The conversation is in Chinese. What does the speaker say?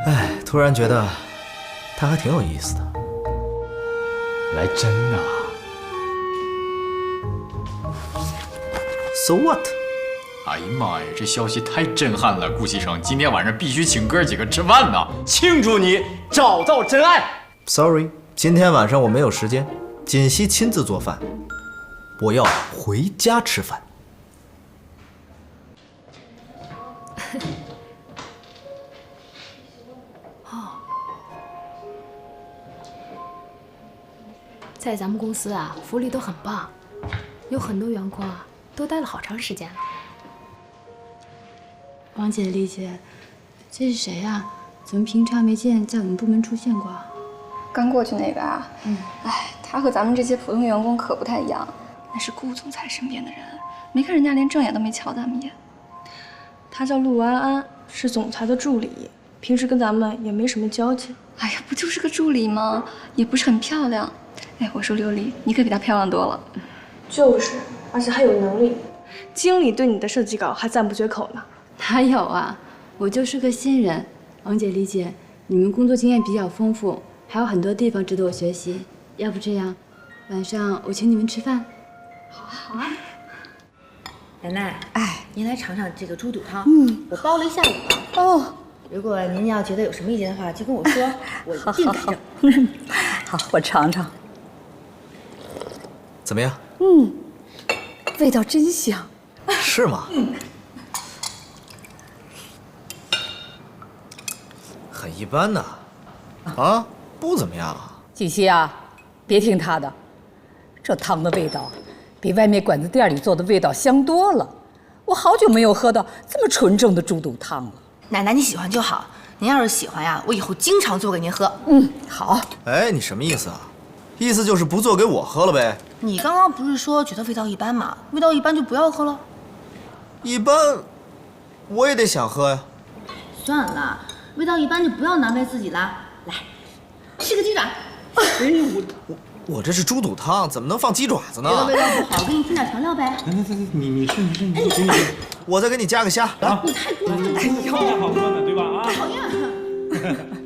哎，突然觉得他还挺有意思的。来真啊 So what？ 哎呀妈呀，这消息太震撼了！顾西城，今天晚上必须请哥几个吃饭呐，庆祝你找到真爱。Sorry， 今天晚上我没有时间，锦溪亲自做饭，我要回家吃饭。在咱们公司啊，福利都很棒，有很多员工啊都待了好长时间了。王姐、丽姐，这是谁呀？怎么平常没见在我们部门出现过？刚过去那个啊，哎，他和咱们这些普通员工可不太一样，那是顾总裁身边的人，没看人家连正眼都没瞧咱们一眼。他叫陆安安，是总裁的助理，平时跟咱们也没什么交情。哎呀，不就是个助理吗？也不是很漂亮。哎，我说琉璃，你可比她漂亮多了。就是，而且还有能力。经理对你的设计稿还赞不绝口呢。哪有啊，我就是个新人。王姐、丽姐，你们工作经验比较丰富，还有很多地方值得我学习。要不这样，晚上我请你们吃饭。好啊。奶奶，哎，您来尝尝这个猪肚汤。我煲了一下午了。哦，如果您要觉得有什么意见的话，就跟我说，我一定改正。好，我尝尝。怎么样？味道真香。是吗？很一般呐。啊，不怎么样啊。锦溪啊，别听他的，这汤的味道比外面馆子店里做的味道香多了。我好久没有喝到这么纯正的猪肚汤了。奶奶你喜欢就好，您要是喜欢呀，我以后经常做给您喝。好。哎，你什么意思啊？意思就是不做给我喝了呗？你刚刚不是说觉得味道一般吗？味道一般就不要喝了。一般，我也得想喝呀。算了，味道一般就不要难为自己了。来，吃个鸡爪。哎，我这是猪肚汤，怎么能放鸡爪子呢？觉得味道不好，给你添点调料呗。你吃，我再给你加个虾。啊，你太过分了，好喝呢，对吧？啊，讨厌。